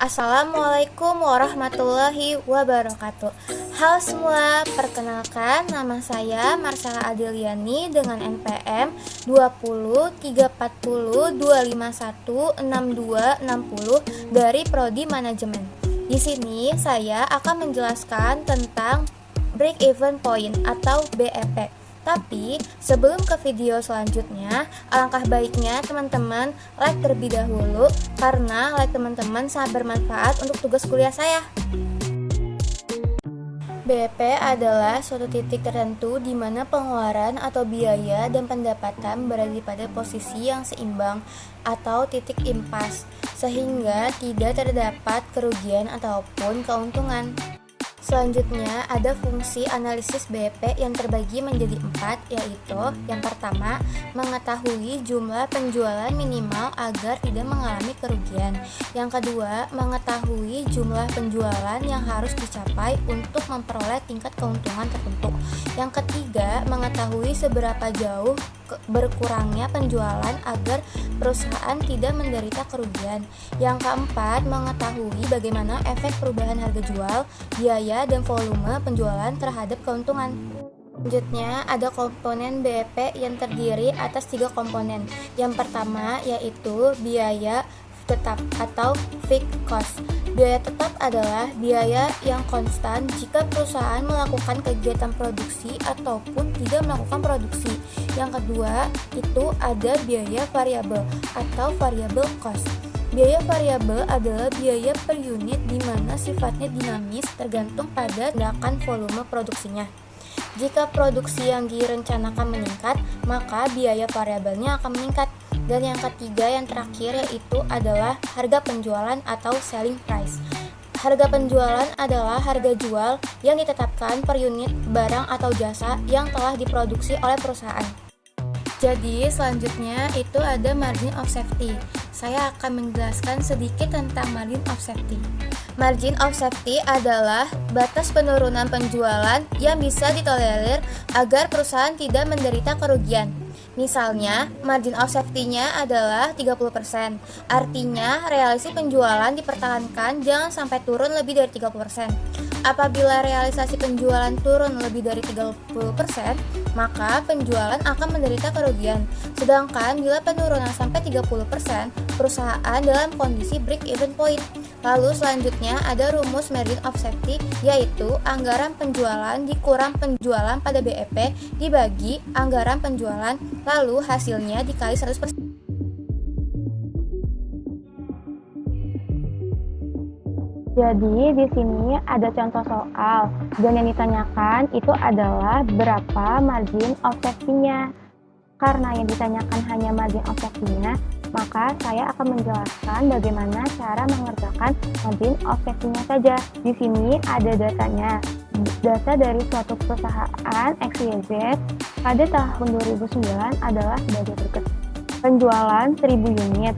Assalamualaikum warahmatullahi wabarakatuh. Halo semua, perkenalkan nama saya Marsala Adiliani dengan NPM 20 340 251 6260 dari Prodi Manajemen. Di sini saya akan menjelaskan tentang break-even point atau BEP. Tapi sebelum ke video selanjutnya, alangkah baiknya teman-teman like terlebih dahulu karena like teman-teman sangat bermanfaat untuk tugas kuliah saya. BEP adalah suatu titik tertentu di mana pengeluaran atau biaya dan pendapatan berada pada posisi yang seimbang atau titik impas, sehingga tidak terdapat kerugian ataupun keuntungan. Selanjutnya ada fungsi analisis BEP yang terbagi menjadi 4, yaitu yang pertama, mengetahui jumlah penjualan minimal agar tidak mengalami kerugian. Yang kedua, mengetahui jumlah penjualan yang harus dicapai untuk memperoleh tingkat keuntungan tertentu. Yang ketiga, mengetahui seberapa jauh berkurangnya penjualan agar perusahaan tidak menderita kerugian. Yang keempat, mengetahui bagaimana efek perubahan harga jual, biaya, dan volume penjualan terhadap keuntungan. Selanjutnya ada komponen BEP yang terdiri atas 3 komponen. Yang pertama yaitu biaya tetap atau fixed cost. Biaya tetap adalah biaya yang konstan jika perusahaan melakukan kegiatan produksi ataupun tidak melakukan produksi. Yang kedua itu ada biaya variabel atau variable cost. Biaya variabel adalah biaya per unit di mana sifatnya dinamis tergantung pada tindakan volume produksinya. Jika produksi yang direncanakan meningkat, maka biaya variabelnya akan meningkat. Dan yang ketiga, yang terakhir yaitu adalah harga penjualan atau selling price. Harga penjualan adalah harga jual yang ditetapkan per unit barang atau jasa yang telah diproduksi oleh perusahaan. Jadi selanjutnya itu ada margin of safety. Saya akan menjelaskan sedikit tentang margin of safety. Margin of safety adalah batas penurunan penjualan yang bisa ditolerir agar perusahaan tidak menderita kerugian. Misalnya, margin of safety-nya adalah 30%. Artinya, realisasi penjualan dipertahankan jangan sampai turun lebih dari 30%. Apabila realisasi penjualan turun lebih dari 30%, maka penjualan akan menderita kerugian. Sedangkan bila penurunan sampai 30%, perusahaan dalam kondisi break-even point. Lalu selanjutnya ada rumus margin of safety, yaitu anggaran penjualan dikurang penjualan pada BEP dibagi anggaran penjualan, lalu hasilnya dikali 100%. Jadi di sini ada contoh soal dan yang ditanyakan itu adalah berapa margin of safety-nya. Karena yang ditanyakan hanya margin of safety-nya, maka saya akan menjelaskan bagaimana cara mengerjakan margin of safety-nya saja. Di sini ada datanya. Data dari suatu perusahaan XYZ pada tahun 2009 adalah sebagai berikut. Penjualan 1000 unit.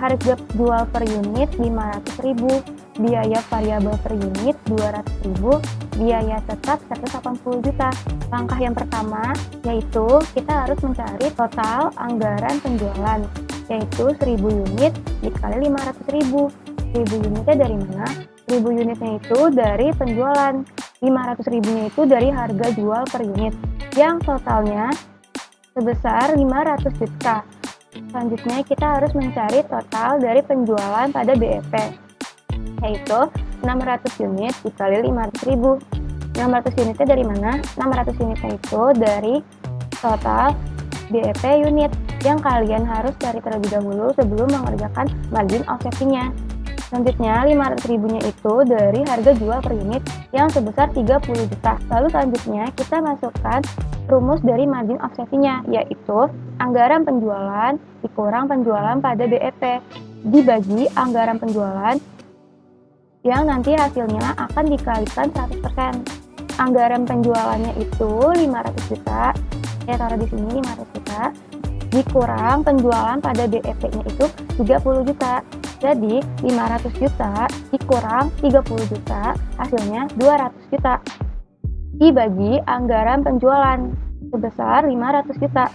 Harga jual per unit 500.000, biaya variabel per unit 200.000, biaya tetap 180 juta. Langkah yang pertama yaitu kita harus mencari total anggaran penjualan, yaitu 1000 unit dikali 500.000. 1000 unitnya dari mana? 1000 unitnya itu dari penjualan, 500.000-nya itu dari harga jual per unit, yang totalnya sebesar 500 juta. Selanjutnya kita harus mencari total dari penjualan pada BEP, yaitu 600 unit dikali 500.000. 600 unitnya dari mana? 600 unitnya itu dari total BEP unit yang kalian harus cari terlebih dahulu sebelum mengerjakan margin of safety-nya. Selanjutnya 500.000-nya itu dari harga jual per unit yang sebesar 30 juta. Lalu selanjutnya kita masukkan rumus dari margin of safety-nya, yaitu anggaran penjualan dikurang penjualan pada BEP dibagi anggaran penjualan yang nanti hasilnya akan dikalikan 100%. Anggaran penjualannya itu 500 juta, saya taruh di sini 500 juta, dikurang penjualan pada BEP-nya itu 30 juta. Jadi 500 juta dikurang 30 juta, hasilnya 200 juta. Dibagi anggaran penjualan sebesar 500 juta.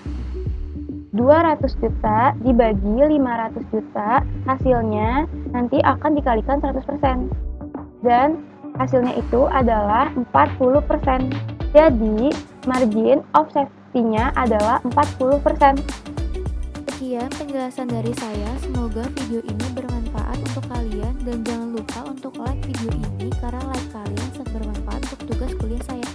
200 juta dibagi 500 juta, hasilnya nanti akan dikalikan 100%. Dan hasilnya itu adalah 40%. Jadi, margin of safety-nya adalah 40%. Sekian penjelasan dari saya, semoga video ini bermanfaat untuk kalian dan jangan lupa untuk like video ini karena like kalian sangat bermanfaat untuk tugas kuliah saya.